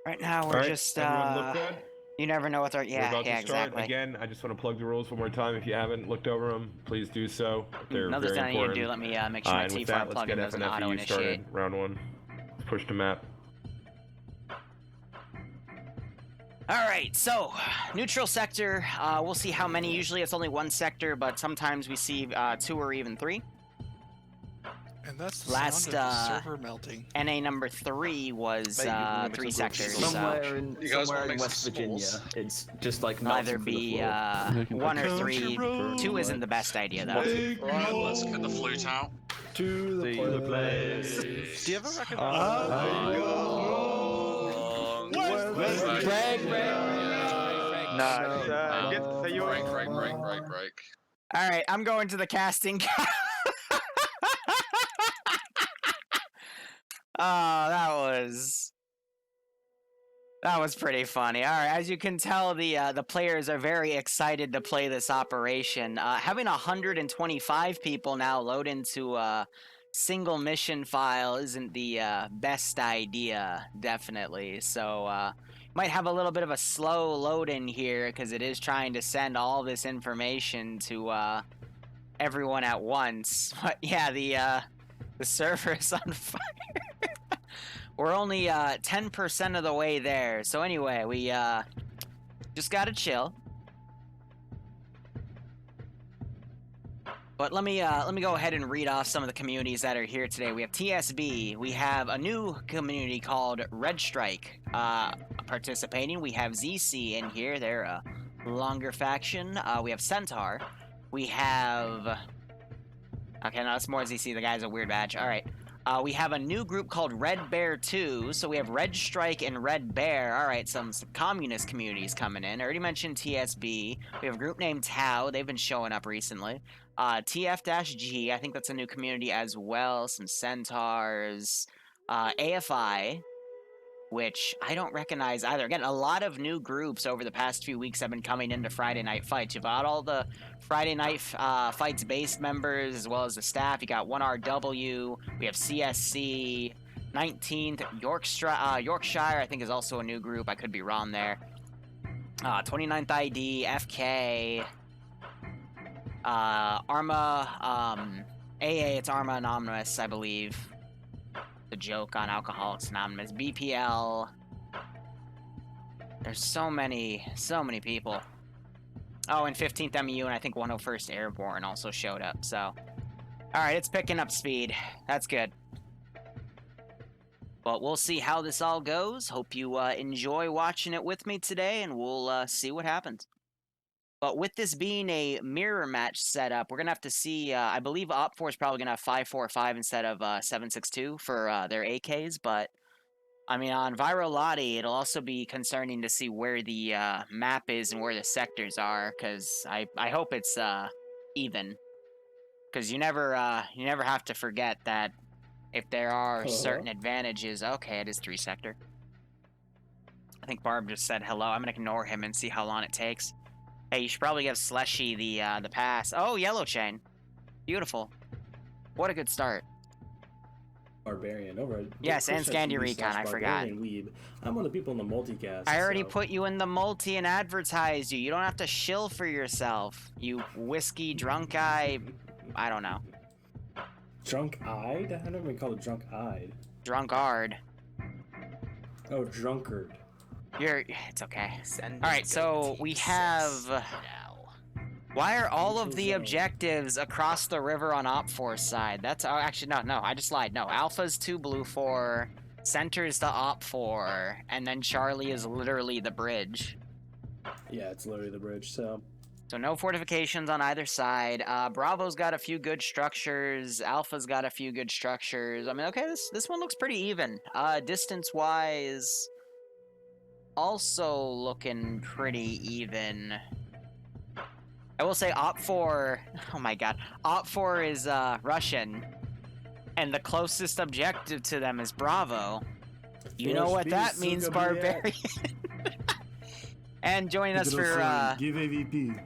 Right now we're Alright, just everyone look good? you never know what they're We're about to start. exactly. Again, I just want to plug the rules one more time. If you haven't looked over them, please do so. They're No, there's very nothing you important. do. Let me make sure my and with T-farm that, let's plugin get doesn't auto FNFU initiate. started. Round 1. Let's push the map. Alright, so neutral sector, we'll see how many. Usually it's only one sector, but sometimes we see 2 or even 3. And that's the Last, sound of the server melting. NA number 3 was Mate, you can make 3 some groups. sectors. Somewhere in You guys somewhere wanna in make West some Virginia, s'mores? it's just like It'll either melting be from the floor. 1 or Country 3. road. 2 isn't the best idea though. Right, let's get the flute out. To the place. Do you ever reckon? Break. Alright, I'm going to the casting couch. Oh, that was pretty funny. All right, as you can tell, the players are very excited to play this operation. Having 125 people now load into a single mission file isn't the best idea, definitely. So might have a little bit of a slow load in here because it is trying to send all this information to everyone at once. But yeah, the server is on fire. We're only 10% of the way there. So anyway, we just gotta chill. But let me go ahead and read off some of the communities that are here today. We have TSB. We have a new community called Red Strike participating. We have ZC in here. They're a longer faction. We have Centaur. We have... Okay, no, that's more ZC. The guy's a weird badge. All right. We have a new group called Red Bear 2. So we have Red Strike and Red Bear. All right, some communist communities coming in. I already mentioned TSB. We have a group named Tau. They've been showing up recently. TF-G. I think that's a new community as well. Some Centaurs. AFI, which I don't recognize either. Again, a lot of new groups over the past few weeks have been coming into Friday Night Fights. You've got all the Friday Night Fights base members as well as the staff. You got 1RW. We have CSC. 19th Yorkshire, I think, is also a new group. I could be wrong there. 29th ID, FK. Arma, AA, it's Arma Anonymous, I believe. The joke on Alcoholics Anonymous. BPL. There's so many people. Oh, and 15th MEU, and I think 101st Airborne also showed up, so. Alright, it's picking up speed. That's good. But we'll see how this all goes. Hope you enjoy watching it with me today, and we'll see what happens. But with this being a mirror match setup, we're going to have to see, I believe Op4 is probably going to have 545 instead of 762 for their AKs, but, I mean, on Virolati, it'll also be concerning to see where the map is and where the sectors are, because I hope it's even. Because you never have to forget that if there are certain advantages... Okay, it is 3 sector. I think Barb just said hello. I'm going to ignore him and see how long it takes. Hey, you should probably give Slushy the pass. Oh, Yellow Chain. Beautiful. What a good start. Barbarian, over. Yes, and Scandy Recon, I forgot. Weeb. I'm one of the people in the multicast. I already put you in the multi and advertised you. You don't have to shill for yourself. You whiskey drunk eye. I don't know. Drunk-eyed? I don't even call it drunk-eyed. Drunkard. Oh, drunkard. It's okay. Alright, so we have... Why are all of the objectives across the river on Op4's side? That's... Oh, actually, no, I just lied. No, Alpha's to Blue 4, Center's to Op4, and then Charlie is literally the bridge. Yeah, it's literally the bridge, so... So no fortifications on either side. Bravo's got a few good structures. Alpha's got a few good structures. I mean, okay, this one looks pretty even. Distance-wise... Also looking pretty even. I will say Op4... Oh my god. Op4 is Russian. And the closest objective to them is Bravo. You know what that means, Barbarian. And joining us for... Give AVP.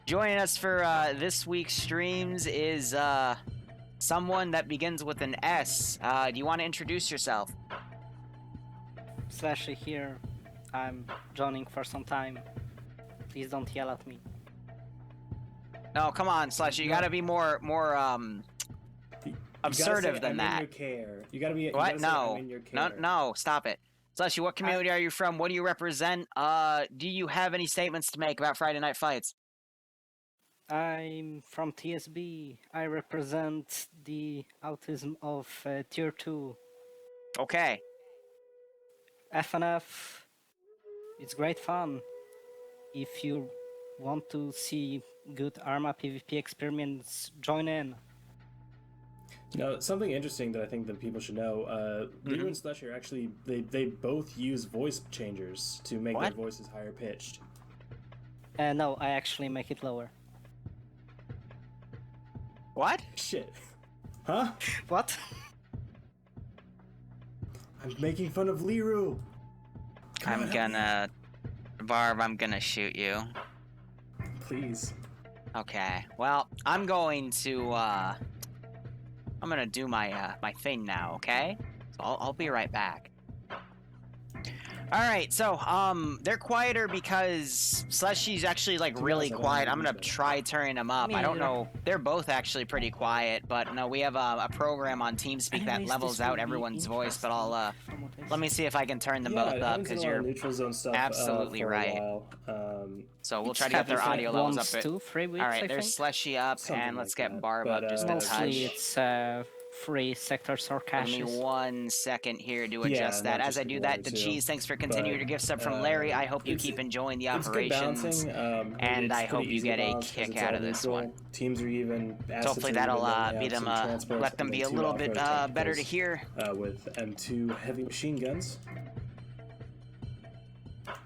Joining us for this week's streams is someone that begins with an S. Do you want to introduce yourself? Slashy here. I'm joining for some time. Please don't yell at me. No, come on, Slash. You gotta be more assertive than I'm that. in your care. You gotta be. You What? gotta say, No. I'm in your No, care. no, stop it. Slushy, what community are you from? What do you represent? Do you have any statements to make about Friday Night Fights? I'm from TSB. I represent the autism of Tier 2. Okay. FNF. It's great fun. If you want to see good Arma PvP experiments, join in. No, something interesting that I think that people should know. Liru and Slushy are actually they both use voice changers to make their What? voices higher pitched. No, I actually make it lower. What? Shit. Huh? What? I'm making fun of Liru. I'm gonna... Barb, I'm gonna shoot you. Please. Okay. Well, I'm going to, I'm gonna do my, my thing now, okay? So I'll be right back. Alright, so, they're quieter because Slushy's actually, like, really quiet. I'm gonna try turning them up. Me I don't neither. know. They're both actually pretty quiet, but no, we have a program on TeamSpeak that Anyways, levels this out will be everyone's voice, but I'll, interesting from what I let me see. see if I can turn them Yeah, both I up, haven't because seen a lot of you're... neutral zone stuff absolutely for right. A while. So we'll It's try to get their happened audio like levels once, up. 2-3 weeks, Alright, I there's think. Slushy up, Something and let's like get that, Barb up but, just a Mostly touch. it's free sectors or Give me caches. 1 second here to Yeah, adjust that. not As just I do one that, or the two, Cheese, thanks for continuing but, to gift sub from Larry. I hope you it's- keep enjoying the It's good operations. balancing, and it's I hope pretty you easy get to a balance 'cause kick it's out all of this neutral. one. Teams are even. So hopefully that'll be them, let them be a little bit better to hear. With M2 heavy machine guns.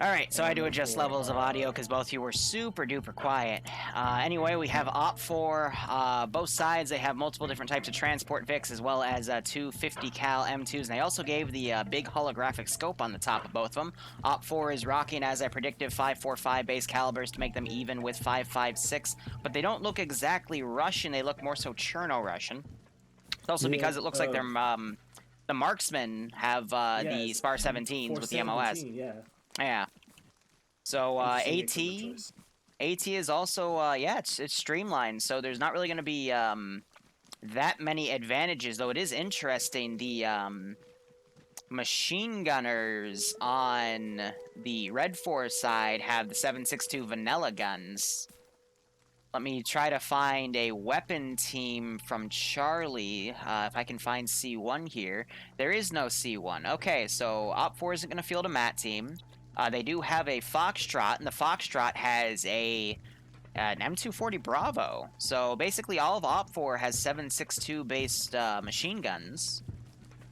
Alright, so I do adjust levels of audio because both of you were super duper quiet. Anyway, we have Op4. Both sides, they have multiple different types of transport Vics as well as 2 50 cal M2s. And they also gave the big holographic scope on the top of both of them. Op4 is rocking, as I predicted, 5.45 base calibers to make them even with 5.56. But they don't look exactly Russian, they look more so Cherno-Russian. It's also because it looks like they're, the marksmen have the Spar 17s with the MOS. Yeah. Yeah. So Interesting choice. AT is also yeah, it's streamlined, so there's not really going to be that many advantages, though it is interesting. The machine gunners on the Red Force side have the 7.62 vanilla guns. Let me try to find a weapon team from Charlie, if I can find C1 here. There is no C1. Okay, so Op4 isn't going to field a MAT team. They do have a Foxtrot, and the Foxtrot has an M240 Bravo. So basically all of Op4 has 7.62 based machine guns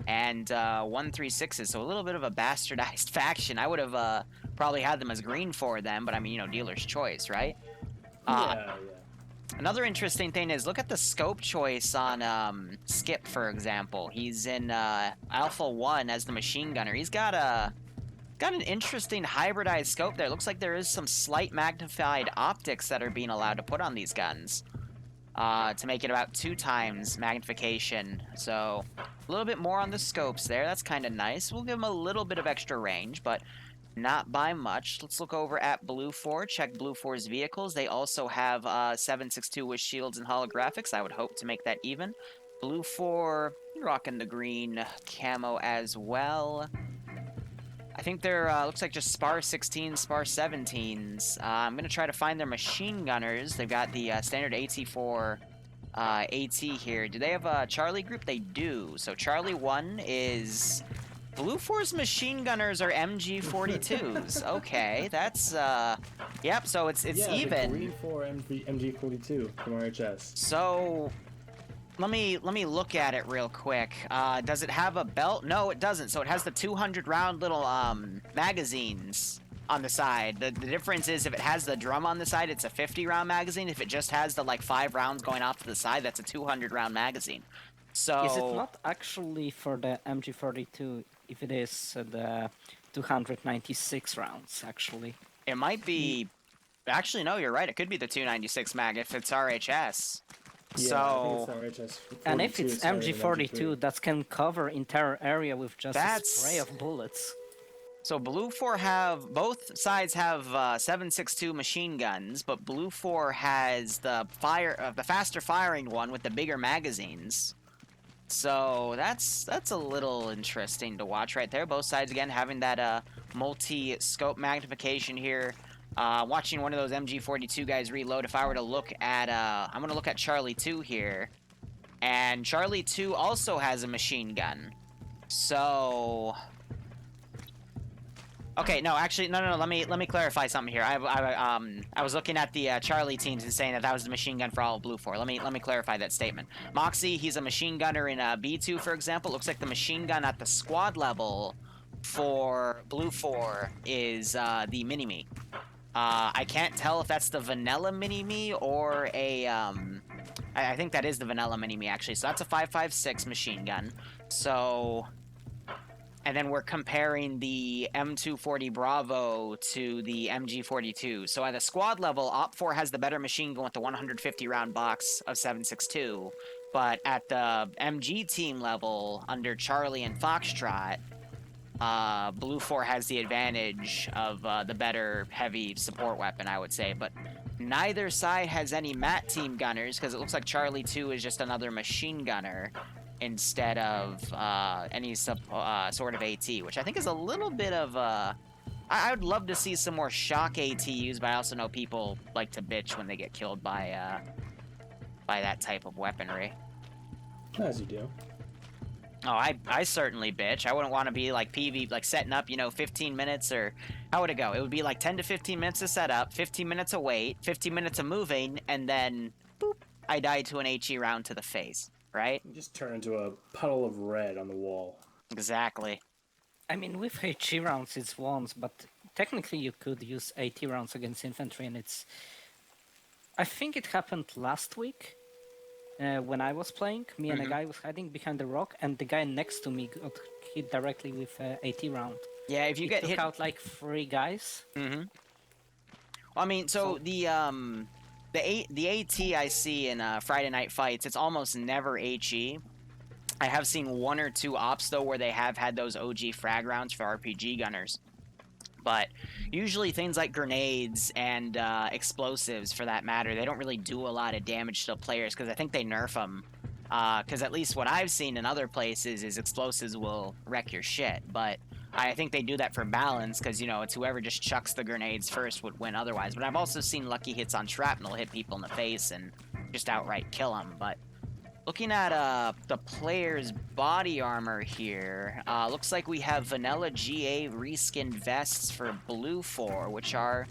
and 136s, so a little bit of a bastardized faction. I would have probably had them as green for them, but I mean, you know, dealer's choice, right? Yeah. Another interesting thing is, look at the scope choice on Skip, for example. He's in Alpha 1 as the machine gunner. He's got an interesting hybridized scope there. It looks like there is some slight magnified optics that are being allowed to put on these guns to make it about 2 times magnification. So a little bit more on the scopes there. That's kind of nice. We'll give them a little bit of extra range, but not by much. Let's look over at Blue 4, check Blue 4's vehicles. They also have 7.62 with shields and holographics. I would hope to make that even. Blue 4 rocking the green camo as well. I think they're, looks like just Spar 16s, Spar 17s. I'm going to try to find their machine gunners. They've got the standard AT4 AT here. Do they have a Charlie group? They do. So Charlie 1 is... Blue 4's machine gunners are MG42s. Okay, that's, yep, so it's yeah, even. The green 4 MG42 from RHS. So... Let me look at it real quick. Does it have a belt? No, it doesn't. So it has the 200 round little magazines on the side. The difference is if it has the drum on the side, it's a 50 round magazine. If it just has the like 5 rounds going off to the side, that's a 200 round magazine. So Is it not actually for the MG42 if it is the 296 rounds actually? It might be. Actually, no, you're right. It could be the 296 mag if it's RHS. Yeah, So, I think it's RHS 42, And if it's rather than MG42, that can cover entire area with just a That's- spray of bullets. So Blue 4 both sides have 7.62 machine guns, but Blue 4 has the faster firing one with the bigger magazines. So that's a little interesting to watch right there. Both sides again having that multi-scope magnification here. Watching one of those MG42 guys reload. If I were to look at, I'm gonna look at Charlie 2 here, and Charlie 2 also has a machine gun. So. Okay, no, actually, no. Let me clarify something here. I was looking at the Charlie teams and saying that was the machine gun for all of Blue 4. Let me clarify that statement. Moxie, he's a machine gunner in B2, for example. Looks like the machine gun at the squad level for Blue 4 is the Mini-Me. I can't tell if that's the vanilla Mini-Me or a I think that is the vanilla Mini-Me actually. So that's a 5.56 machine gun. So. And then we're comparing the M240 Bravo to the MG42. So at the squad level, Op4 has the better machine gun with the 150 round box of 7.62. But at the MG team level, under Charlie and Foxtrot, Blue 4 has the advantage of the better heavy support weapon, I would say. But neither side has any MAT team gunners, because it looks like Charlie 2 is just another machine gunner instead of any sort of AT, which I think is a little bit of I would love to see some more shock AT used, but I also know people like to bitch when they get killed by that type of weaponry. As you do. Oh, I certainly bitch. I wouldn't want to be like PV, like setting up, 15 minutes, or how would it go? It would be like 10 to 15 minutes to set up, 15 minutes of wait, 15 minutes of moving, and then, boop, I die to an HE round to the face. Right? You just turn into a puddle of red on the wall. Exactly. I mean, with HE rounds, it's once, but technically you could use AT rounds against infantry, and it's... I think it happened last week, when I was playing. Me and a guy was hiding behind the rock, and the guy next to me got hit directly with an AT round. Yeah, if you get took hit... out, like, 3 guys. Mm-hmm. I mean, so the AT I see in Friday Night Fights, it's almost never HE. I have seen 1 or 2 ops, though, where they have had those OG frag rounds for RPG gunners. But usually things like grenades and explosives, for that matter, they don't really do a lot of damage to the players, because I think they nerf them. Because at least what I've seen in other places is explosives will wreck your shit, but I think they do that for balance, because, it's whoever just chucks the grenades first would win otherwise. But I've also seen lucky hits on shrapnel hit people in the face and just outright kill them. But looking at the player's body armor here, looks like we have vanilla GA reskinned vests for Blue 4, which are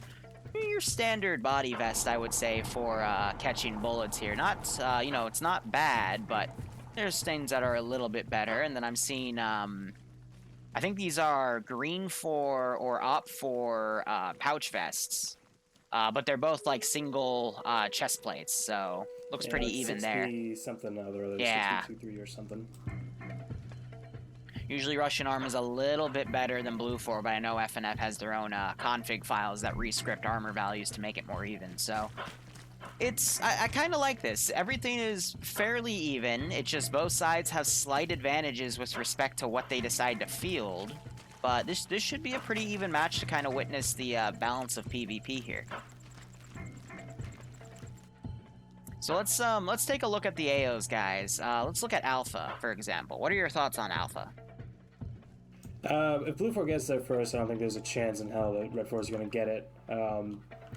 your standard body vest, I would say, for catching bullets here. Not, it's not bad, but there's things that are a little bit better. And then I'm seeing... I think these are green 4 or op 4 pouch vests, but they're both like single chest plates, so looks pretty even there. Something other, yeah. 60-3 or something. Usually Russian armor is a little bit better than Blue 4, but I know FNF has their own config files that rescript armor values to make it more even, so... I kind of like this. Everything is fairly even. It's just both sides have slight advantages with respect to what they decide to field. But this should be a pretty even match to kind of witness the balance of PvP here. So let's take a look at the AOs, guys. Let's look at Alpha, for example. What are your thoughts on Alpha? If Blue 4 gets there first, I don't think there's a chance in hell that Red 4 is going to get it.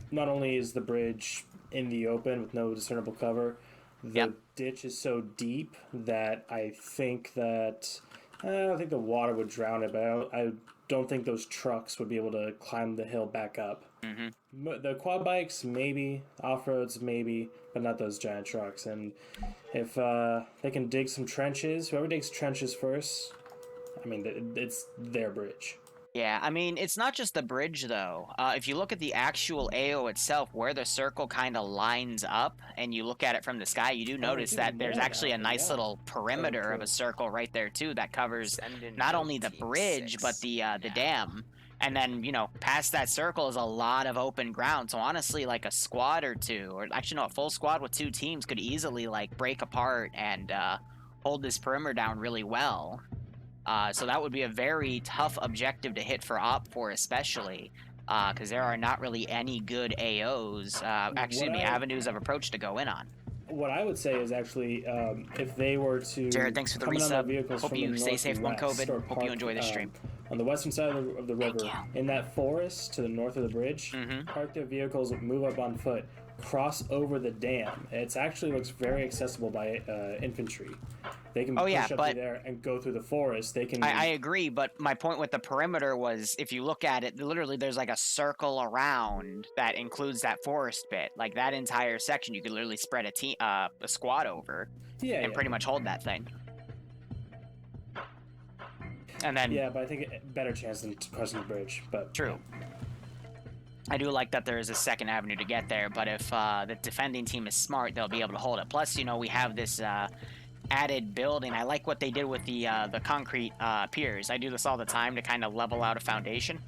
Not only is the bridge in the open with no discernible cover, the ditch is so deep that I think that I don't think the water would drown it, but I don't think those trucks would be able to climb the hill back up. Mm-hmm. The quad bikes, maybe. Off-roads, maybe, but not those giant trucks. And if they can dig some trenches, whoever digs trenches first, I mean, it's their bridge. Yeah, I mean, it's not just the bridge, though. If you look at the actual AO itself, where the circle kind of lines up, and you look at it from the sky, you do notice that there's actually a nice little perimeter of a circle right there, too, that covers not only the bridge, but the dam. And then, past that circle is a lot of open ground. So honestly, like a squad or two, or actually, no, a full squad with 2 teams could easily, like, break apart and hold this perimeter down really well. So that would be a very tough objective to hit for Op4 especially, because there are not really any good AOs, avenues of approach to go in on. What I would say is actually, if they were to Jared, thanks for the come in on their resub. vehicles Hope from you the stay safe from northwest, COVID. or Hope you enjoy the stream. On the western side of the river, in that forest to the north of the bridge, park their vehicles, move up on foot, cross over the dam. It actually looks very accessible by infantry. They can push up through there and go through the forest. They can. I agree, but my point with the perimeter was, if you look at it, literally there's like a circle around that includes that forest bit. Like that entire section, you could literally spread a squad over, and pretty much hold that thing. And then yeah, but I think better chance than crossing the bridge. But true. I do like that there is a second avenue to get there, but if the defending team is smart, they'll be able to hold it. Plus, you know, we have this added building. I like what they did with the concrete piers. I do this all the time to kind of level out a foundation.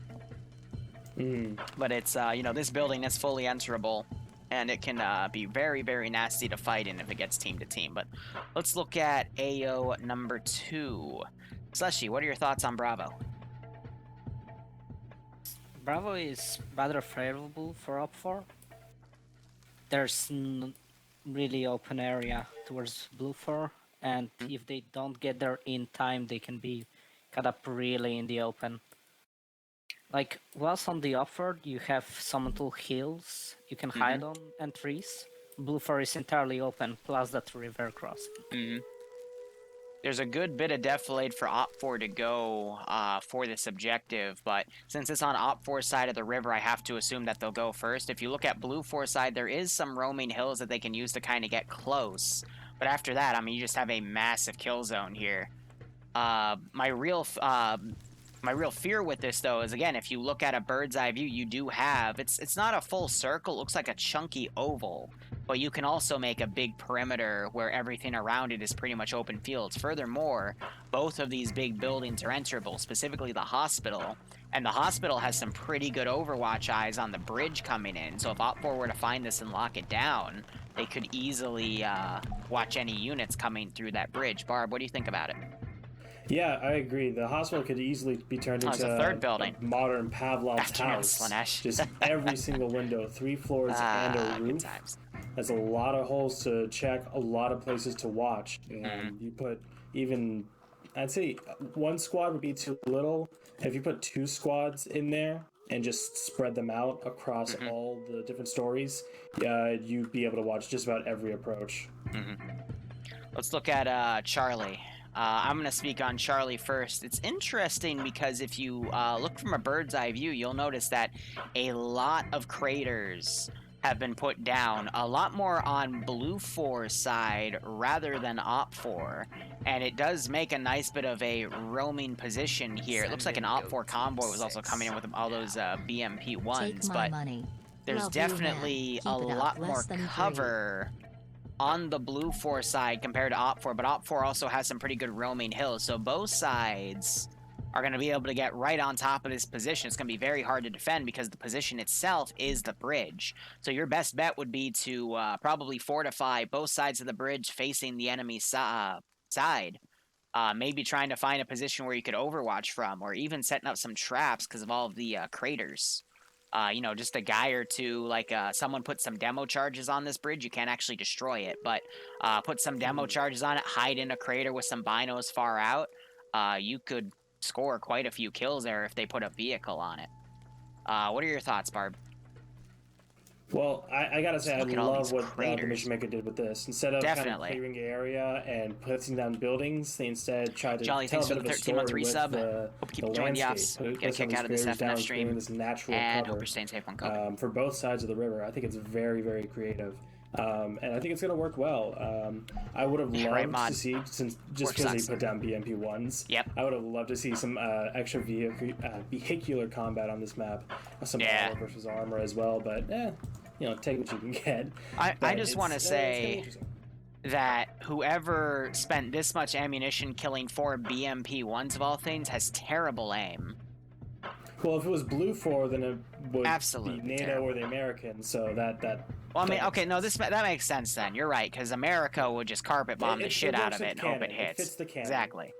But it's, you know, this building is fully enterable, and it can be very, very nasty to fight in if it gets team to team. But let's look at AO number 2. Slushy, what are your thoughts on Bravo? Bravo is rather favorable for Op4. There's really open area towards Blue 4, and if they don't get there in time, they can be cut up really in the open. Like, whilst on the offroad, you have some little hills you can hide on and trees. Blue 4 is entirely open, plus that river crossing. There's a good bit of defilade for Op4 to go for this objective, but since it's on Op4's side of the river, I have to assume that they'll go first. If you look at Blue 4's side, there is some roaming hills that they can use to kind of get close. But after that, I mean, you just have a massive kill zone here. My real fear with this, though, is, again, if you look at a bird's eye view, you do have... It's not a full circle. It looks like a chunky oval. But you can also make a big perimeter where everything around it is pretty much open fields. Furthermore, both of these big buildings are enterable, specifically the hospital. And the hospital has some pretty good overwatch eyes on the bridge coming in. So if Op4 were to find this and lock it down, they could easily watch any units coming through that bridge. Barb, what do you think about it? Yeah, I agree. The hospital could easily be turned into a third building. A modern Pavlov's house. Just every single window, 3 floors and a roof. That's a lot of holes to check, a lot of places to watch. And you put even, I'd say 1 squad would be too little. If you put 2 squads in there and just spread them out across all the different stories, you'd be able to watch just about every approach. Let's look at Charlie. I'm going to speak on Charlie first. It's interesting because if you look from a bird's eye view, you'll notice that a lot of craters have been put down, a lot more on Blue 4's side rather than Op 4, and it does make a nice bit of a roaming position here. It looks like an Op 4 convoy was also coming in with all those BMP ones, but there's definitely a lot more cover on the Blue 4 side compared to Op 4, but Op 4 also has some pretty good roaming hills, so both sides are going to be able to get right on top of this position. It's going to be very hard to defend because the position itself is the bridge. So your best bet would be to probably fortify both sides of the bridge facing the enemy side. Maybe trying to find a position where you could overwatch from, or even setting up some traps because of all of the craters. You know, just a guy or two, like someone put some demo charges on this bridge. You can't actually destroy it, but put some demo charges on it, hide in a crater with some binos far out. You could score quite a few kills there if they put a vehicle on it. What are your thoughts, Barb? Well, I gotta say, I love what the Mission Maker did with this. Instead of kind of clearing the area and putting down buildings, they instead tried to tell a bit of a story with the landscape. Get a kick out of this FNF stream, this natural and cover, hope you're staying safe on COVID. for both sides of the river. I think it's very, very creative. And I think it's going to work well. I would have loved to see, just because they put down BMP ones, I would have loved to see some extra vehicular combat on this map. Some Arma versus Arma as well, but you know, take what you can get. I just want to say that whoever spent this much ammunition killing 4 BMP ones of all things has terrible aim. Well, if it was Blue 4, then it would Absolutely be NATO terrible. or the Americans, so that Well, I mean, okay, no, that makes sense then. You're right, because America would just carpet bomb the shit out of it and hope it hits. It fits the canon. Exactly.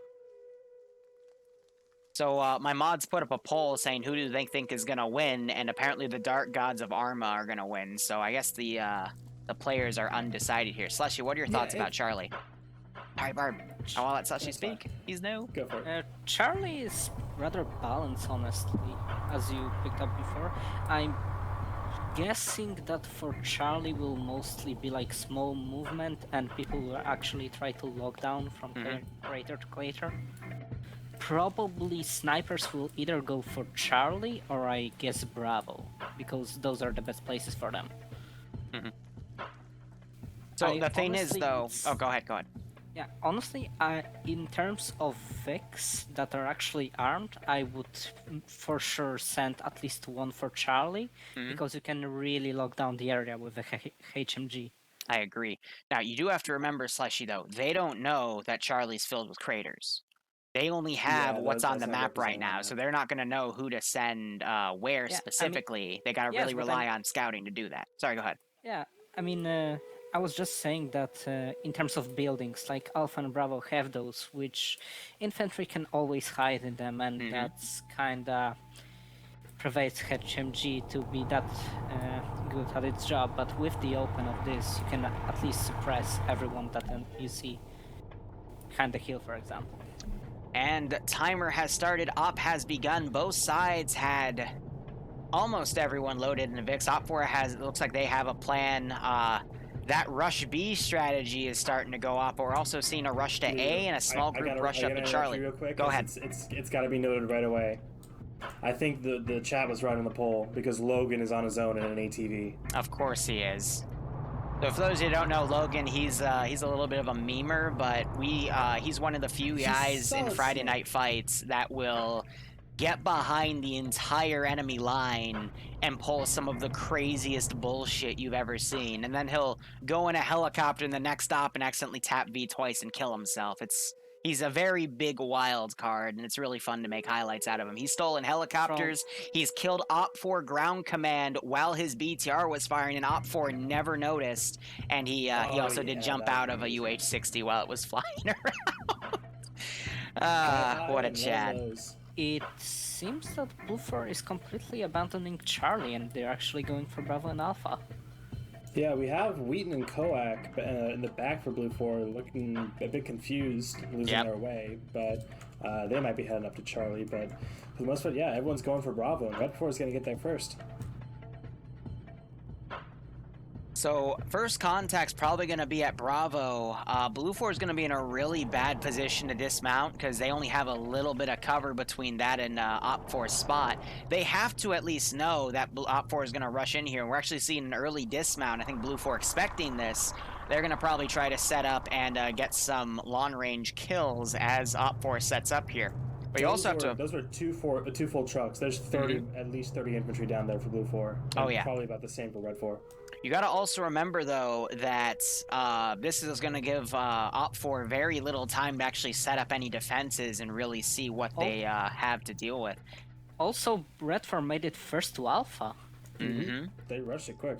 So my mods put up a poll saying who do they think is gonna win, and apparently the Dark Gods of Arma are gonna win. So I guess the players are undecided here. Slushy, what are your thoughts about Charlie? All right, Barb. I'll let Slushy speak. He's new. Go for it. Charlie is rather balanced, honestly, as you picked up before. I'm guessing that for Charlie will mostly be like small movement, and people will actually try to lock down from crater to crater. Probably snipers will either go for Charlie or I guess Bravo, because those are the best places for them. So the thing is, though... Oh, go ahead. Yeah, honestly, in terms of Vex that are actually armed, I would for sure send at least one for Charlie, because you can really lock down the area with the HMG. I agree. Now, you do have to remember, Slushy, though, they don't know that Charlie's filled with craters. They only have what's on the map right now, so they're not going to know who to send where specifically. They got to really rely on scouting to do that. Sorry, go ahead. Yeah, I mean... I was just saying that in terms of buildings, like Alpha and Bravo have those, which infantry can always hide in them, and that's kinda prevents HMG to be that good at its job. But with the open of this, you can at least suppress everyone that you see kinda kill, for example. And timer has started, op has begun. Both sides had almost everyone loaded in Vix. Op4 has, it looks like they have a plan. That rush B strategy is starting to go up. We're also seeing a rush to A and a small group rush up to Charlie. Real quick, go ahead. It's got to be noted right away. I think the chat was right on the poll because Logan is on his own in an ATV. Of course he is. So for those of you who don't know, Logan, he's a little bit of a memer, but he's one of the few guys in Friday Night Fights that will get behind the entire enemy line and pull some of the craziest bullshit you've ever seen. And then he'll go in a helicopter in the next stop and accidentally tap V twice and kill himself. He's a very big wild card, and it's really fun to make highlights out of him. He's stolen helicopters. He's killed Op4 ground command while his BTR was firing, and Op4 never noticed. And he also did jump out of a UH-60 while it was flying around. What a Chad. It seems that Blue 4 is completely abandoning Charlie, and they're actually going for Bravo and Alpha. Yeah, we have Wheaton and Koak in the back for Blue 4, looking a bit confused, losing their way, but they might be heading up to Charlie. But for the most part, yeah, everyone's going for Bravo, and Red 4 is going to get there first. So first contact's probably going to be at Bravo. Blue 4 is going to be in a really bad position to dismount because they only have a little bit of cover between that and Op 4's spot. They have to at least know that Op 4 is going to rush in here. We're actually seeing an early dismount. I think Blue 4 expecting this. They're going to probably try to set up and get some long-range kills as Op 4 sets up here. But you also have to... Those were two full trucks. There's 30, at least 30 infantry down there for Blue 4. Oh, yeah. Probably about the same for Red 4. You got to also remember, though, that this is going to give Op 4 very little time to actually set up any defenses and really see what they have to deal with. Also, Red 4 made it first to Alpha. They rushed it quick.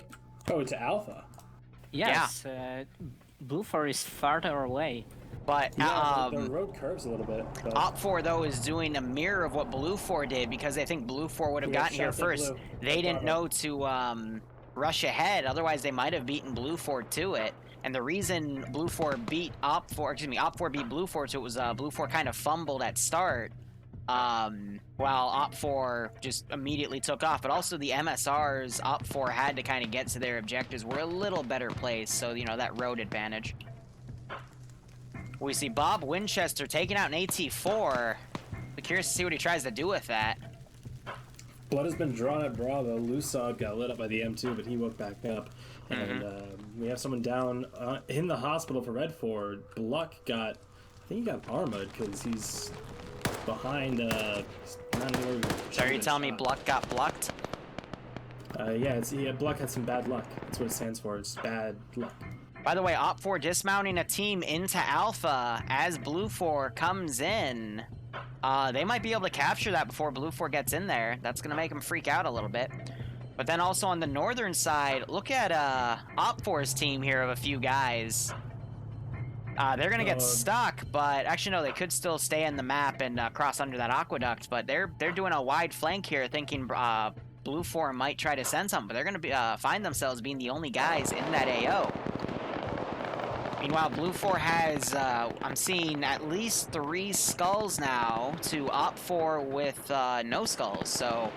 Oh, to Alpha? Yes, Blue 4 is farther away. But the road curves a little bit. But... Op 4, though, is doing a mirror of what Blue 4 did because they think Blue 4 would have gotten here first. They didn't know to rush ahead, otherwise they might have beaten Blue 4 to it. And the reason Blue 4 beat Op 4 beat Blue 4 to it was Blue 4 kind of fumbled at start, while Op 4 just immediately took off. But also the MSRs Op 4 had to kind of get to their objectives were a little better placed, so you know that road advantage. We see Bob Winchester taking out an AT4. I'm curious to see what he tries to do with that. Blood has been drawn at Bravo. Lusog got lit up by the M2, but he woke back up. And we have someone down in the hospital for Red 4. Bluck got, I think he got armored because he's behind. So are you telling me Bluck got blucked? Yeah, Bluck had some bad luck. That's what it stands for. It's bad luck. By the way, Op 4 dismounting a team into Alpha as Blue 4 comes in. They might be able to capture that before Blue 4 gets in there. That's going to make them freak out a little bit. But then also on the northern side, look at Op 4's team here of a few guys. They're gonna get stuck, but actually no, they could still stay in the map and cross under that aqueduct. But they're doing a wide flank here, thinking Blue 4 might try to send something, but they're gonna find themselves being the only guys in that AO. Meanwhile, Blue 4 has, I'm seeing at least 3 skulls now to Op4 with no skulls, so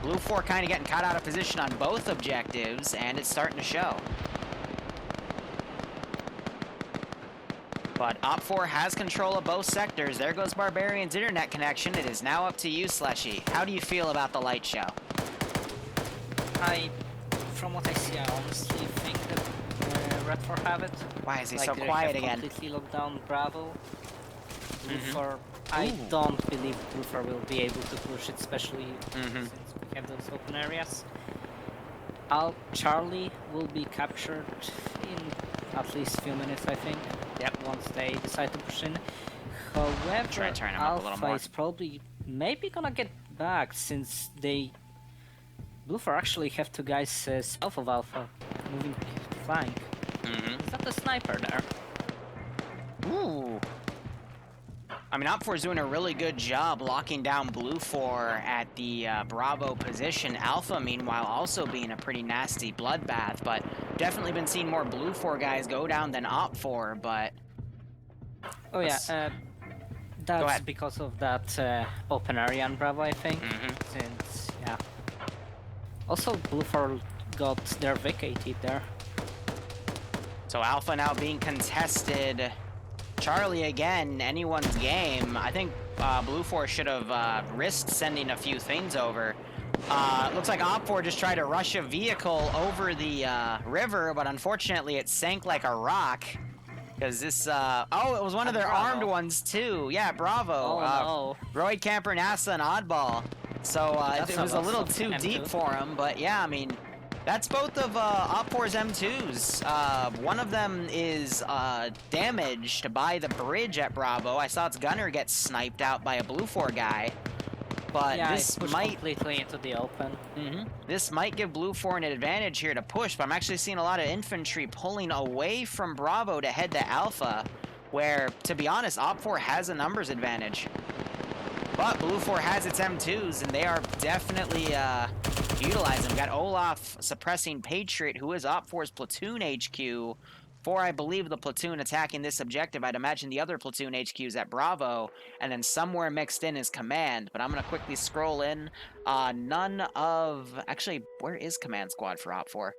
Blue 4 kind of getting caught out of position on both objectives, and it's starting to show. But Op4 has control of both sectors. There goes Barbarian's internet connection. It is now up to you, Slushy. How do you feel about the light show? From what I see, I honestly think that Red 4 have it. Why is he Like, so they quiet have again? completely locked down Bravo. Blue 4, I don't believe Blue 4 will be able to push it, especially since we have those open areas. Charlie will be captured in at least a few minutes, I think. Yep. Once they decide to push in. However, Try to turn him up a little Alpha more. is probably maybe gonna get back since they Blue 4 actually have 2 guys south of Alpha moving to flank. Is that the sniper there? Ooh. I mean, Op4 is doing a really good job locking down Blue 4 at the Bravo position. Alpha, meanwhile, also being a pretty nasty bloodbath, but definitely been seeing more Blue 4 guys go down than Op4, but... Oh yeah, that's ahead. because of that open area on Bravo, I think. Since, yeah. Also, Blue 4 got their vacated there. So Alpha now being contested. Charlie again, anyone's game. I think Blue 4 should have risked sending a few things over. Looks like Op4 just tried to rush a vehicle over the river, but unfortunately it sank like a rock. Because this, oh, it was one of their Bravo. armed ones too. Yeah, Bravo. Oh no. Royd Camper, NASA, and Oddball. So That's it was a little awesome. too M2. deep for him, but yeah, I mean, that's both of Op4's M2s. One of them is damaged by the bridge at Bravo. I saw its gunner get sniped out by a Blue 4 guy. But Yeah, this it pushed might completely into the open. this might give Blue 4 an advantage here to push, but I'm actually seeing a lot of infantry pulling away from Bravo to head to Alpha, where, to be honest, Op4 has a numbers advantage. But Blue 4 has its M2s, and they are definitely utilizing them. We've got Olaf suppressing Patriot, who is Op4's platoon HQ, for, I believe, the platoon attacking this objective. I'd imagine the other platoon HQs at Bravo, and then somewhere mixed in is Command. But I'm going to quickly scroll in. None of... Actually, where is Command Squad for Op4?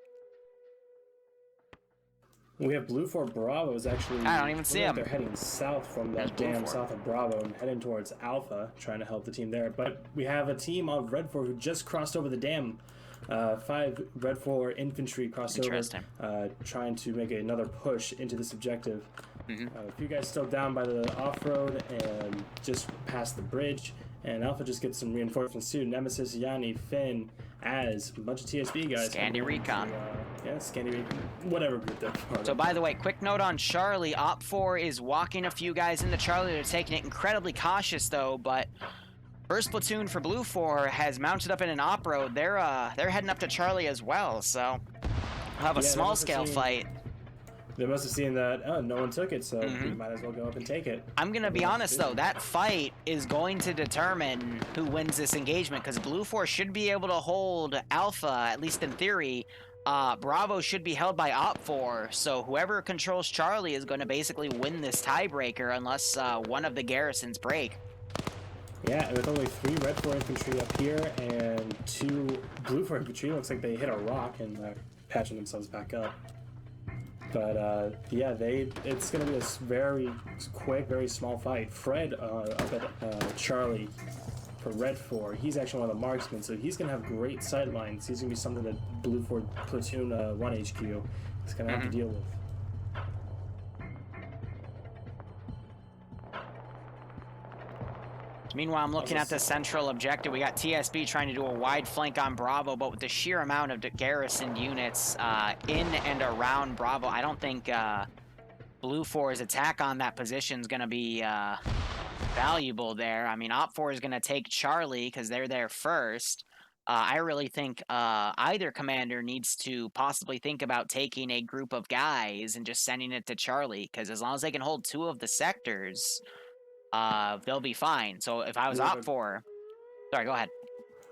We have Blue 4 Bravo is actually... I don't even see like them. They're heading south from There's that Blue dam 4. south of Bravo and heading towards Alpha, trying to help the team there. But we have a team of Red 4 who just crossed over the dam. 5 Red 4 infantry crossed over, Interesting. trying to make another push into this objective. A few guys still down by the off-road and just past the bridge. And Alpha just gets some reinforcements too. Nemesis, Yanni, Finn, Az, a bunch of TSB guys. Scandi Recon. Yeah, Scandi Recon. Whatever group they're part So of. by the way, quick note on Charlie. Op4 is walking a few guys into Charlie. They're taking it incredibly cautious though, but first platoon for Blue 4 has mounted up in an op-road. They're heading up to Charlie as well, so we'll have a Yeah, small scale fight. They must have seen that, no one took it, so we might as well go up and take it. I'm gonna be honest though, that fight is going to determine who wins this engagement, because Blue 4 should be able to hold Alpha, at least in theory. Bravo should be held by Op4, so whoever controls Charlie is going to basically win this tiebreaker unless one of the garrisons break. Yeah, and with only 3 Red 4 infantry up here and 2 Blue 4 infantry, looks like they hit a rock and patching themselves back up. But yeah, it's going to be a very quick, very small fight. Fred up at Charlie for Red 4, he's actually one of the marksmen, so he's going to have great sight lines. He's going to be something that Blue 4 Platoon 1 HQ is going to have to deal with. Meanwhile, I'm looking at the central objective. We got TSB trying to do a wide flank on Bravo, but with the sheer amount of garrison units in and around Bravo, I don't think Blue 4's attack on that position is going to be valuable there. I mean, Op 4 is going to take Charlie because they're there first, I really think either commander needs to possibly think about taking a group of guys and just sending it to Charlie, because as long as they can hold 2 of the sectors, they'll be fine. So if I was We have Op4... Sorry, go ahead.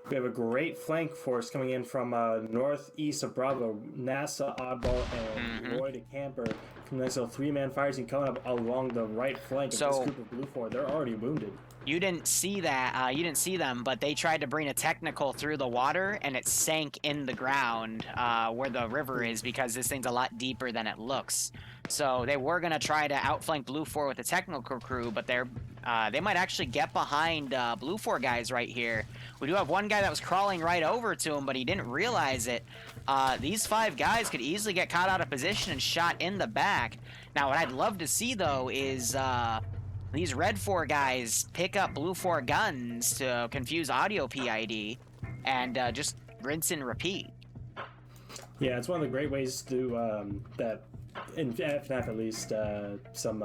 We have a great flank force coming in from northeast of Bravo. NASA, Oddball, and Roy the Camper from the next little 3-man fire team coming up along the right flank of this group of Blue 4. They're already wounded. You didn't see that. You didn't see them, but they tried to bring a technical through the water, and it sank in the ground where the river is, because this thing's a lot deeper than it looks. So they were gonna try to outflank Blue 4 with the technical crew, but they might actually get behind Blue 4 guys right here. We do have one guy that was crawling right over to him, but he didn't realize it. These 5 guys could easily get caught out of position and shot in the back. Now, what I'd love to see, though, is these Red 4 guys pick up Blue 4 guns to confuse audio PID and just rinse and repeat. Yeah, it's one of the great ways to do that, in FNAF at least, some,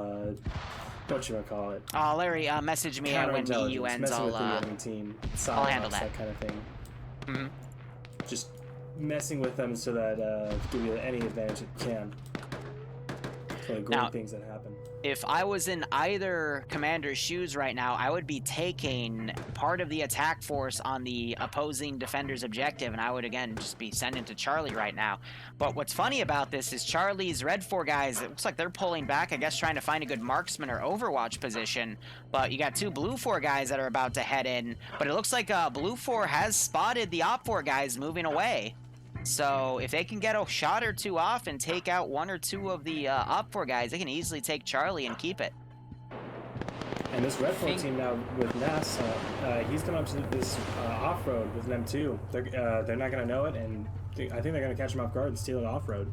whatchamacallit. Larry, message me when the EU ends. Messing with the enemy team. I'll handle that. That kind of thing. Just messing with them so that give you any advantage it can. It's one of the great things that happen. If I was in either commander's shoes right now, I would be taking part of the attack force on the opposing defender's objective, and I would, again, just be sending to Charlie right now. But what's funny about this is Charlie's Red 4 guys, it looks like they're pulling back, I guess trying to find a good marksman or overwatch position. But you got 2 Blue 4 guys that are about to head in. But it looks like Blue 4 has spotted the Op 4 guys moving away. So if they can get a shot or 2 off and take out 1 or 2 of the Op 4 guys, they can easily take Charlie and keep it. And this Red 4 team now with NASA, he's coming up to this off-road with them too. They're not going to know it, and I think they're going to catch him off guard and steal it off-road.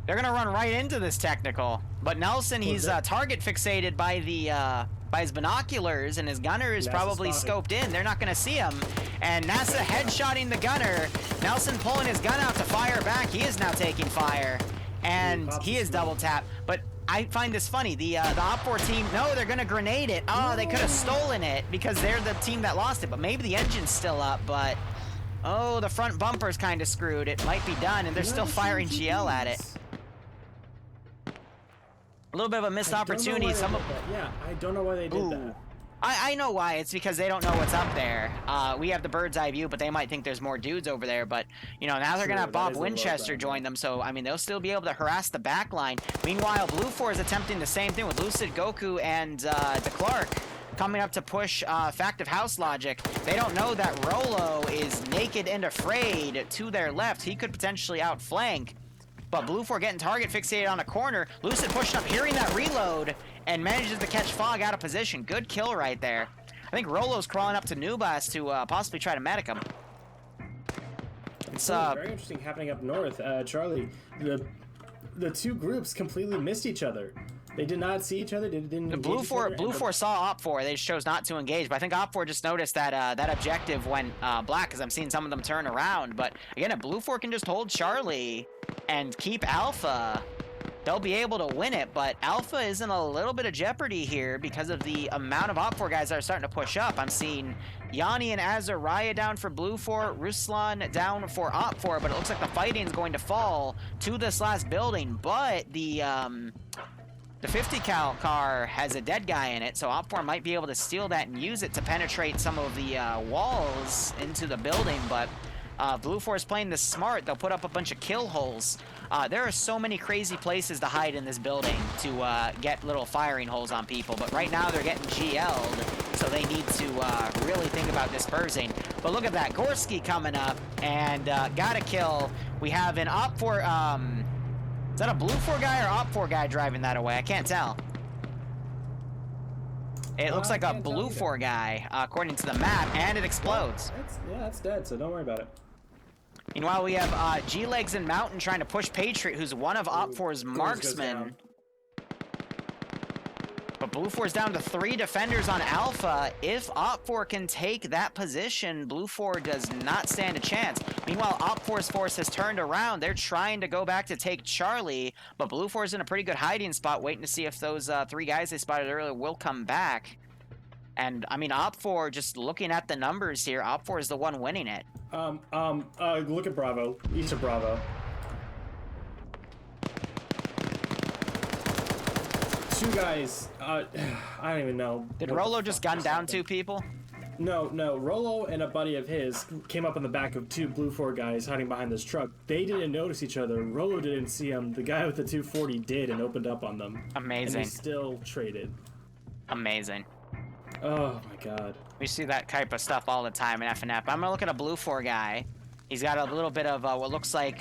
They're going to run right into this technical. But Nelson, he's target fixated by the by his binoculars, and his gunner is probably scoped in. They're not going to see him. And NASA headshotting the gunner. Nelson pulling his gun out to fire back. He is now taking fire. And he is double tapped. But I find this funny. The Op4 team, no, they're going to grenade it. Oh, they could have stolen it because they're the team that lost it. But maybe the engine's still up. But, oh, the front bumper's kind of screwed. It might be done, and they're still firing GL at it. A little bit of a missed opportunity. Yeah, I don't know why they did that. I know why. It's because they don't know what's up there. We have the bird's eye view, but they might think there's more dudes over there. But, you know, now they're going to have Bob Winchester join them. So, I mean, they'll still be able to harass the back line. Meanwhile, Blue 4 is attempting the same thing with Lucid, Goku, and DeClark coming up to push Fact of House Logic. They don't know that Rolo is naked and afraid to their left. He could potentially outflank. But Blue 4 getting target fixated on a corner. Lucid pushing up, hearing that reload, and manages to catch Fog out of position. Good kill right there. I think Rolo's crawling up to Nubas to possibly try to medic him. It's very interesting happening up north. Charlie, the 2 groups completely missed each other. They did not see each other. They didn't. The Blue 4 saw Op4. They just chose not to engage. But I think Op4 just noticed that that objective went black, because I'm seeing some of them turn around. But again, if Blue 4 can just hold Charlie and keep Alpha, they'll be able to win it. But Alpha is in a little bit of jeopardy here because of the amount of Op4 guys that are starting to push up. I'm seeing Yanni and Azariah down for Blue 4, Ruslan down for Op4, but it looks like the fighting's going to fall to this last building. But the 50 cal car has a dead guy in it, so Op4 might be able to steal that and use it to penetrate some of the walls into the building. But Blue 4 is playing this smart. They'll put up a bunch of kill holes. There are so many crazy places to hide in this building to get little firing holes on people, but right now they're getting GL'd, so they need to really think about dispersing. But look at that, Gorski coming up, and got a kill. We have an Op4, is that a Blue 4 guy or Op4 guy driving that away? I can't tell. It looks like a Blue 4 guy, according to the map, and it explodes. That's dead, so don't worry about it. Meanwhile, we have G-Legs and Mountain trying to push Patriot, who's one of Op4's marksmen. But Blue 4's down to 3 defenders on Alpha. If Op4 can take that position, Blue 4 does not stand a chance. Meanwhile, Op4's force has turned around. They're trying to go back to take Charlie, but Blue 4's in a pretty good hiding spot, waiting to see if those 3 guys they spotted earlier will come back. And I mean, Op4, just looking at the numbers here, Op4 is the one winning it. Look at Bravo. East of Bravo. Two guys, I don't even know. Did Rolo just gun down 2 people? No, Rolo and a buddy of his came up on the back of 2 Blue 4 guys hiding behind this truck. They didn't notice each other. Rolo didn't see them. The guy with the 240 did and opened up on them. Amazing. And they still traded. Amazing. Oh my god. We see that type of stuff all the time in FNF. I'm gonna look at a Blue 4 guy. He's got a little bit of what looks like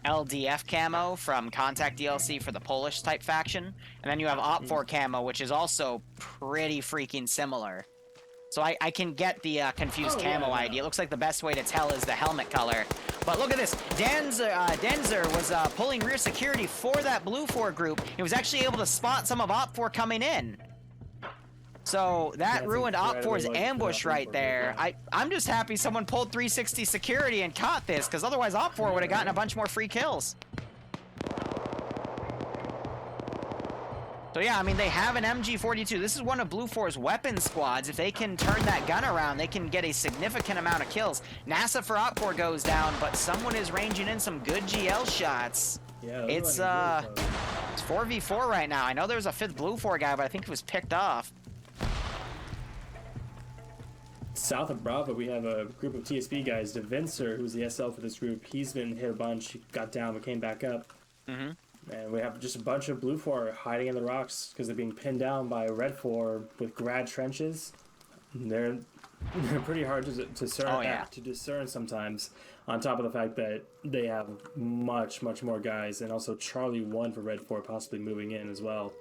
LDF camo from Contact DLC for the Polish type faction. And then you have Op4 camo, which is also pretty freaking similar. So I can get the confused camo ID. It looks like the best way to tell is the helmet color. But look at this. Denzer was pulling rear security for that Blue 4 group. He was actually able to spot some of Op4 coming in. So that ruined Op4's ambush right there. I'm just happy someone pulled 360 security and caught this, because otherwise Op4 would have gotten a bunch more free kills. So yeah, I mean, they have an MG42. This is one of Blue 4's weapon squads. If they can turn that gun around, they can get a significant amount of kills. NASA for Op4 goes down, but someone is ranging in some good GL shots. Yeah, it's 4v4 right now. I know there's a 5th Blue 4 guy, but I think he was picked off. South of Bravo, we have a group of TSB guys. DeVincer, who's the SL for this group, he's been hit a bunch. He got down, but came back up. Mm-hmm. And we have just a bunch of Blue 4 hiding in the rocks because they're being pinned down by Red 4 with grad trenches. They're pretty hard to discern sometimes, on top of the fact that they have much more guys, and also Charlie 1 for Red 4 possibly moving in as well.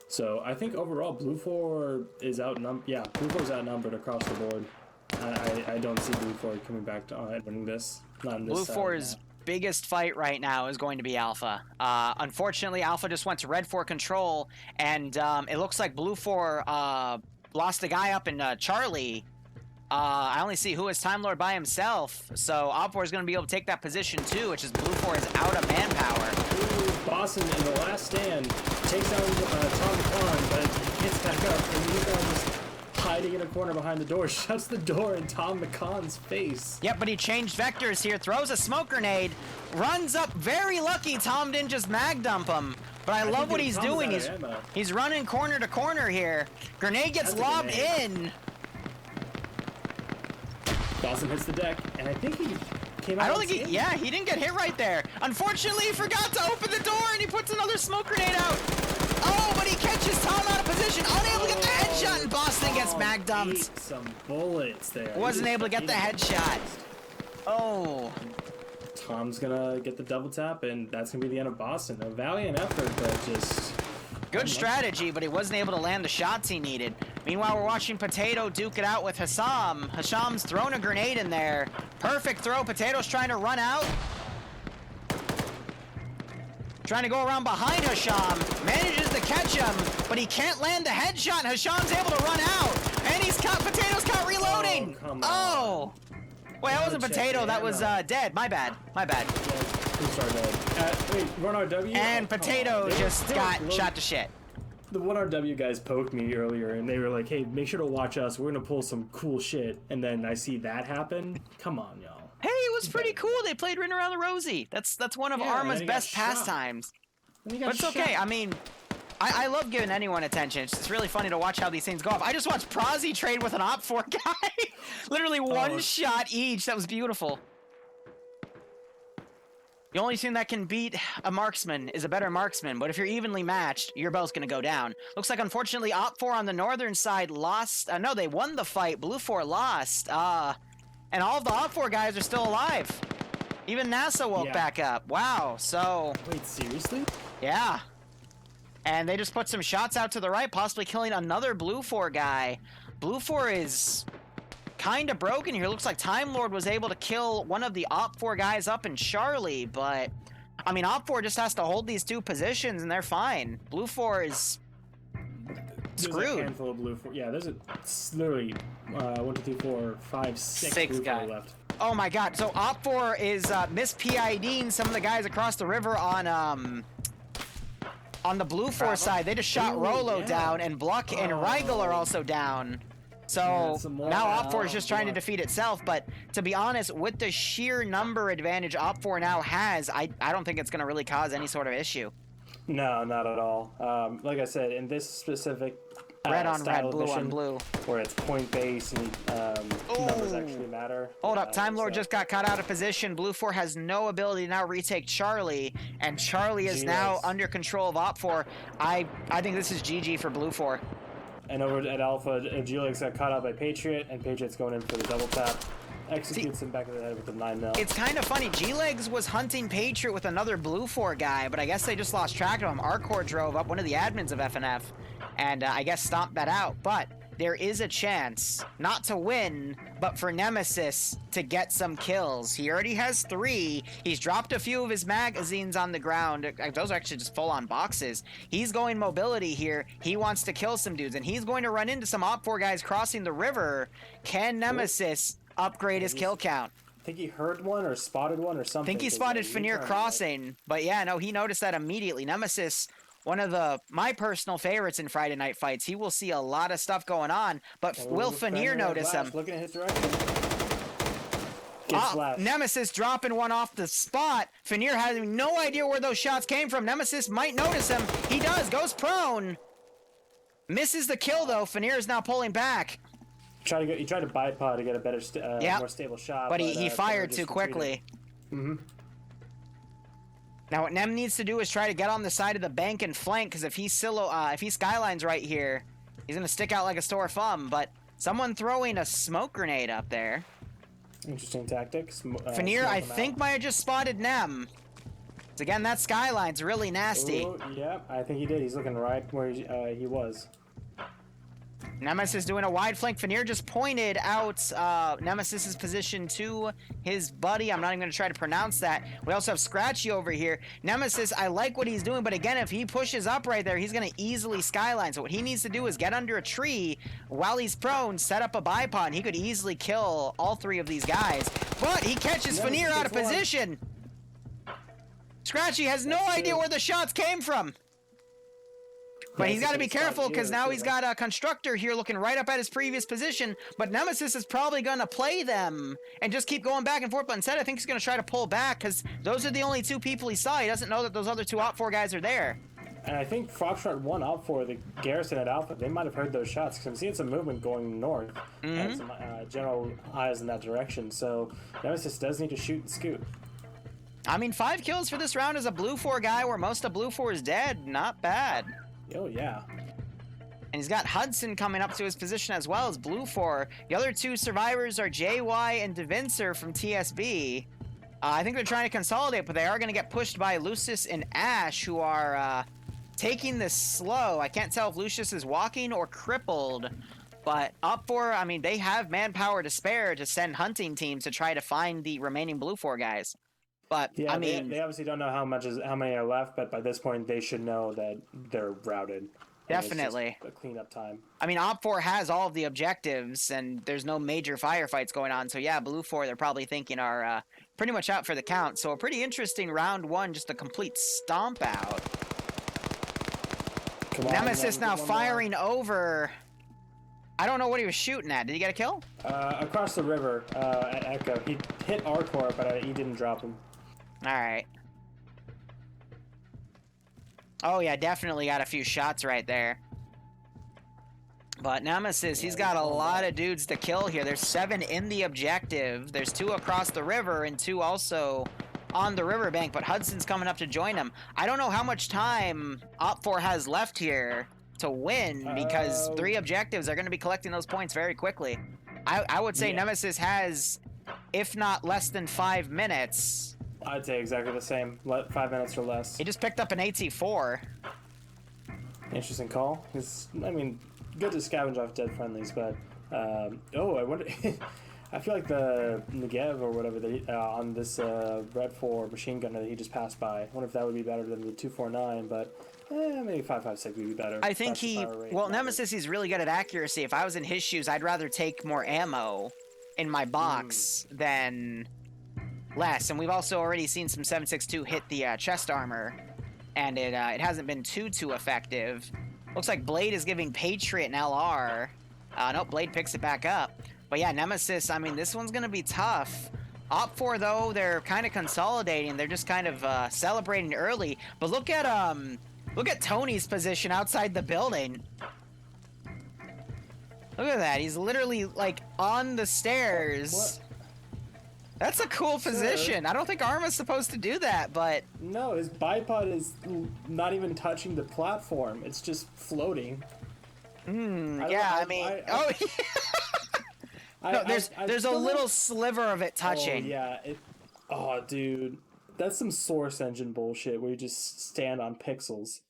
So I think overall Blue 4 is outnumbered. Yeah, Blue 4 is outnumbered across the board. I don't see Blue 4 coming back to winning this. Not in this Blue 4's biggest fight right now is going to be Alpha. Unfortunately, Alpha just went to Red 4 control, and it looks like Blue 4 lost a guy up in Charlie. I only see who is Time Lord by himself, so Op4 is going to be able to take that position too, which is Blue 4 is out of manpower. Boston in the last stand takes down Tom Khan, but gets back up, and he's just hiding in a corner behind the door, shuts the door in Tom McConn's face. Yep, but he changed vectors here, throws a smoke grenade, runs up. Very lucky Tom didn't just mag dump him. But I love what he's doing. He's running corner to corner here. Grenade gets lobbed in. Dawson hits the deck, and I think he came out. I don't think he didn't get hit right there. Unfortunately, he forgot to open the door, and he puts another smoke grenade out. Oh, but he catches Tom out of position, unable to get the headshot, and Boston gets mag dumped. Some bullets there. Wasn't able to get the headshot. Oh. Tom's gonna get the double tap, and that's gonna be the end of Boston. A valiant effort, but just good strategy, but he wasn't able to land the shots he needed. Meanwhile, we're watching Potato duke it out with Hassam. Hassam's thrown a grenade in there. Perfect throw. Potato's trying to run out. Trying to go around behind Hasham. Manages to catch him, but he can't land the headshot. Hasham's able to run out, and he's caught. Potato's caught reloading. Oh, come on. Oh. Wait, that wasn't Potato. That was dead. My bad. My bad. Wait, 1RW? And Potato just got shot to shit. The 1RW guys poked me earlier, and they were like, hey, make sure to watch us. We're going to pull some cool shit. And then I see that happen. Come on, y'all. Hey, it was pretty cool. They played Ring Around the Rosie. That's one of Arma's best pastimes. But it's okay. I mean, I love giving anyone attention. It's really funny to watch how these things go off. I just watched Prozzy trade with an Op4 guy. Literally one shot each. That was beautiful. The only thing that can beat a marksman is a better marksman, but if you're evenly matched, you're both going to go down. Looks like, unfortunately, Op4 on the northern side lost. No, they won the fight. Blue 4 lost. And all of the Op4 guys are still alive. Even NASA woke back up. Wow, so... Wait, seriously? Yeah. And they just put some shots out to the right, possibly killing another Blue 4 guy. Blue 4 is kind of broken here. Looks like Time Lord was able to kill one of the Op4 guys up in Charlie, but I mean, Op4 just has to hold these two positions and they're fine. Blue 4 is screwed. There's a handful of Blue 4. Yeah, there's literally 1, 2, 3, 4, 5, 6 Blue 4 left. Oh my god, so Op4 is mis-PIDing some of the guys across the river on On the Blue 4 side, they just shot Rolo down, and Bluck and Rigel are also down. So now Op4 is just trying to defeat itself, but to be honest, with the sheer number advantage Op4 now has, I don't think it's going to really cause any sort of issue. No, not at all. Like I said, in this specific red on red, style blue edition, on blue, where it's point-based and numbers actually matter. Hold up, Time Lord just got caught out of position. Blue 4 has no ability to now retake Charlie, and Charlie is now under control of Op4. I think this is GG for Blue 4. And over at Alpha, G-Legs got caught out by Patriot, and Patriot's going in for the double tap. Executes him back in the head with the 9mm. It's kind of funny. G-Legs was hunting Patriot with another Blue 4 guy, but I guess they just lost track of him. Arcor drove up, one of the admins of FNF, and I guess stomped that out. But there is a chance, not to win, but for Nemesis to get some kills. He already has 3. He's dropped a few of his magazines on the ground. Those are actually just full-on boxes. He's going mobility here. He wants to kill some dudes, and he's going to run into some Op4 guys crossing the river. Can Nemesis upgrade his kill count? I think he heard one or spotted one or something. I think he spotted Fenrir crossing, but yeah, no, he noticed that immediately. Nemesis, one of my personal favorites in Friday Night Fights. He will see a lot of stuff going on, but will Fenrir notice him? Looking at his direction. Nemesis dropping one off the spot. Fenrir having no idea where those shots came from. Nemesis might notice him. He does. Goes prone. Misses the kill, though. Fenrir is now pulling back. He tried to bipod to get a better, more stable shot. But he fired too quickly. Now what Nem needs to do is try to get on the side of the bank and flank, because if he skylines right here, he's gonna stick out like a sore thumb. But someone throwing a smoke grenade up there. Interesting tactics. Fenrir, I think, might have just spotted Nem. So again, that skyline's really nasty. Ooh, yeah, I think he did. He's looking right where he was. Nemesis doing a wide flank. Fenrir just pointed out Nemesis's position to his buddy. I'm not even going to try to pronounce that. We also have Scratchy over here. Nemesis, I like what he's doing, but again, if he pushes up right there, he's going to easily skyline. So what he needs to do is get under a tree while he's prone, set up a bipod, and he could easily kill all 3 of these guys. But he catches Fenrir out of position. Scratchy has no idea where the shots came from. But he's got to be careful, because now he's got a Constructor here looking right up at his previous position. But Nemesis is probably going to play them and just keep going back and forth. But instead, I think he's going to try to pull back, because those are the only 2 people he saw. He doesn't know that those other 2 Op4 guys are there. And I think Foxtrot 1 Op4, the garrison at Alpha, they might have heard those shots, because I'm seeing some movement going north. And some general eyes in that direction. So Nemesis does need to shoot and scoot. I mean, 5 kills for this round as a Blue 4 guy where most of Blue 4 is dead. Not bad. Oh, yeah. And he's got Hudson coming up to his position as well as Blue 4. The other 2 survivors are JY and DeVincer from TSB. I think they're trying to consolidate, but they are going to get pushed by Lucius and Ash, who are taking this slow. I can't tell if Lucius is walking or crippled. But Op4, I mean, they have manpower to spare to send hunting teams to try to find the remaining Blue 4 guys. But yeah, I mean, they obviously don't know how many are left, but by this point they should know that they're routed. Definitely. A cleanup time. I mean, Op4 has all of the objectives, and there's no major firefights going on. So yeah, Blue 4, they're probably thinking are pretty much out for the count. So a pretty interesting round 1, just a complete stomp out. Nemesis now firing over. I don't know what he was shooting at. Did he get a kill? Across the river at Echo. He hit Arcor, but he didn't drop him. All right. Oh, yeah, definitely got a few shots right there. But Nemesis, he's got a lot of dudes to kill here. There's 7 in the objective. There's 2 across the river and 2 also on the riverbank. But Hudson's coming up to join him. I don't know how much time Op4 has left here to win, because 3 objectives are going to be collecting those points very quickly. I would say Nemesis has, if not less than 5 minutes. I'd say exactly the same. 5 minutes or less. He just picked up an AT4. Interesting call. I mean, good to scavenge off dead friendlies, but I wonder. I feel like the Negev or whatever on this Red 4 machine gunner that he just passed by. I wonder if that would be better than the 249, but maybe 5.56 would be better. I think Nemesis, he's really good at accuracy. If I was in his shoes, I'd rather take more ammo in my box than less. And we've also already seen some 7.62 hit the chest armor. and it hasn't been too effective. Looks like Blade is giving Patriot an LR. Nope, Blade picks it back up. But yeah, Nemesis, I mean, this one's going to be tough. Op4, though, they're kind of consolidating. They're just kind of celebrating early. But look at Tony's position outside the building. Look at that. He's literally, like, on the stairs. What? That's a cool position. I don't think Arma's supposed to do that, but... No, his bipod is not even touching the platform. It's just floating. Yeah, I mean... Oh, yeah. No, there's a little sliver of it touching. Oh, yeah. Oh, dude. That's some Source Engine bullshit where you just stand on pixels.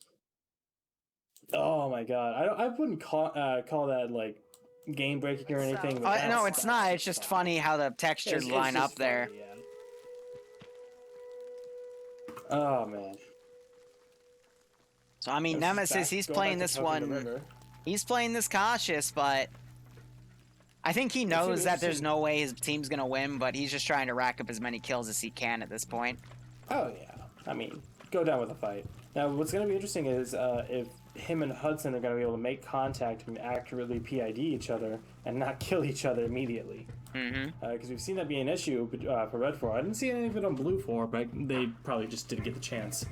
Oh, my God. I wouldn't call that, like, game breaking or anything. No, it's not. It's just funny how the textures line up there. Funny, yeah. Oh man. So I mean, Nemesis, he's playing this one. He's playing this cautious, but I think he knows that there's no way his team's gonna win. But he's just trying to rack up as many kills as he can at this point. Oh yeah. I mean, go down with a fight. Now, what's gonna be interesting is if him and Hudson are going to be able to make contact and accurately PID each other and not kill each other immediately. Because we've seen that be an issue for Red 4. I didn't see any of it on Blue 4, but they probably just didn't get the chance.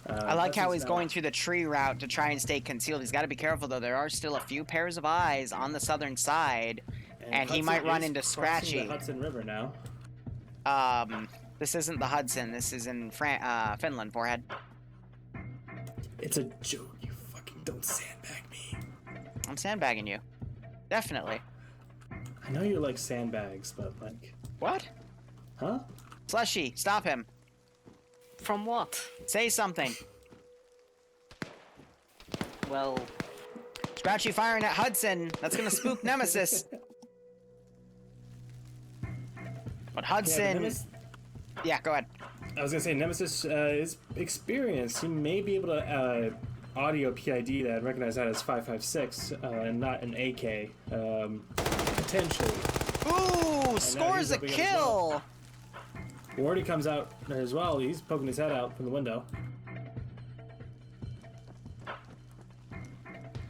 I like how he's going through the tree route to try and stay concealed. He's got to be careful, though. There are still a few pairs of eyes on the southern side, and he might run into Scratchy. The Hudson River now. This isn't the Hudson. This is in Finland, Forehead. It's a joke. Don't sandbag me. I'm sandbagging you. Definitely. I know you like sandbags, but like... What? Huh? Slushy, stop him. From what? Say something. Well... Scratchy firing at Hudson. That's gonna spook Nemesis. But Hudson... Yeah, go ahead. I was gonna say, Nemesis is experienced. He may be able to... audio PID that and recognize that as 556 and not an AK potentially. Ooh, and scores a kill. Wardy comes out as well. He's poking his head out from the window.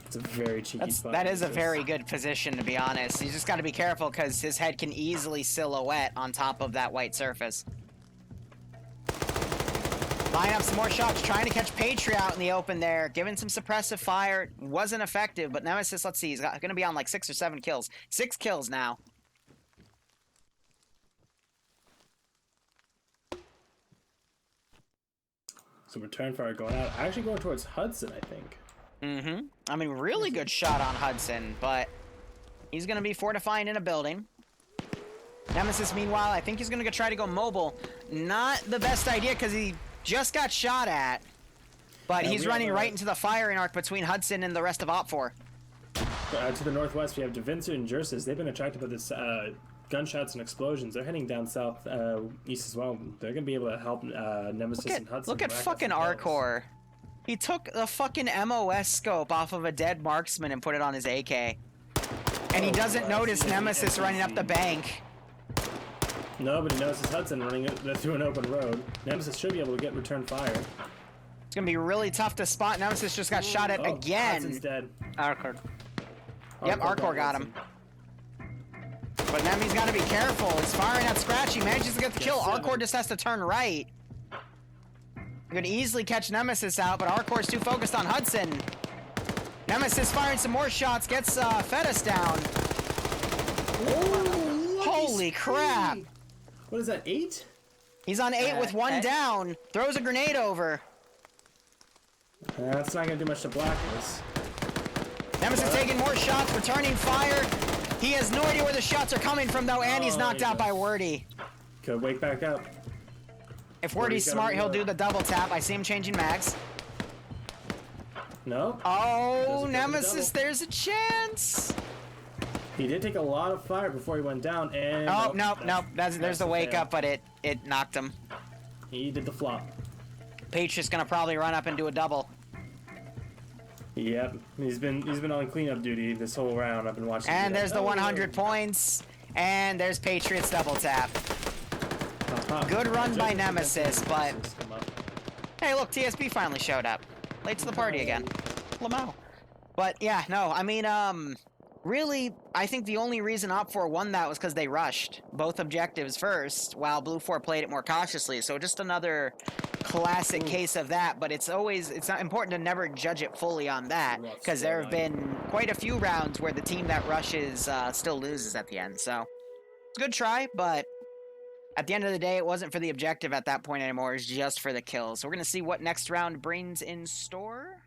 It's a very cheeky spot. That is a very good position, to be honest. You just got to be careful because his head can easily silhouette on top of that white surface. Line up some more shots, trying to catch Patriot out in the open there. Giving some suppressive fire. Wasn't effective, but Nemesis, let's see, he's going to be on like 6 or 7 kills. 6 kills now. So return fire going out. Actually going towards Hudson, I think. I mean, really good shot on Hudson, but he's going to be fortifying in a building. Nemesis, meanwhile, I think he's going to try to go mobile. Not the best idea because he... just got shot at, but he's running right into the firing arc between Hudson and the rest of Op4. To the northwest, we have DaVinci and Jersis. They've been attracted by this gunshots and explosions. They're heading down south east as well. They're going to be able to help Nemesis and Hudson. Look at fucking Arcor. He took the fucking MOS scope off of a dead marksman and put it on his AK. And he doesn't notice Nemesis running up the bank. Nobody notices Hudson running through an open road. Nemesis should be able to get return fire. It's going to be really tough to spot. Nemesis just got shot at again. Hudson's dead. Arcor. Yep, Arcor got him. But Nemi's got to be careful. He's firing at Scratchy. Manages to get the kill. Arcor just has to turn right. You could easily catch Nemesis out, but Arcor's too focused on Hudson. Nemesis firing some more shots. Gets Fettus down. Oh, holy crap. What is that, 8? He's on 8 with 1 down. Throws a grenade over. That's not going to do much to block this. Nemesis taking more shots, returning fire. He has no idea where the shots are coming from, though, and he's knocked out by Wordy. Could wake back up. If Wordy's smart, he'll do the double tap. I see him changing mags. No. Oh, Nemesis, there's a chance. He did take a lot of fire before he went down, and... Oh, nope. There's the wake up, but it knocked him. He did the flop. Patriot's gonna probably run up and do a double. Yep, he's been on cleanup duty this whole round. I've been watching. And there's the 100 points, and there's Patriot's double tap. Good run by Nemesis, but Hey, look, TSB finally showed up. Late to the party again. Lamau. But yeah, no, I mean, really, I think the only reason Op4 won that was because they rushed both objectives first, while Blue 4 played it more cautiously. So just another classic case of that. But it's not important to never judge it fully on that, because there have been quite a few rounds where the team that rushes still loses at the end. So it's a good try, but at the end of the day, it wasn't for the objective at that point anymore. It was just for the kills. So we're going to see what next round brings in store.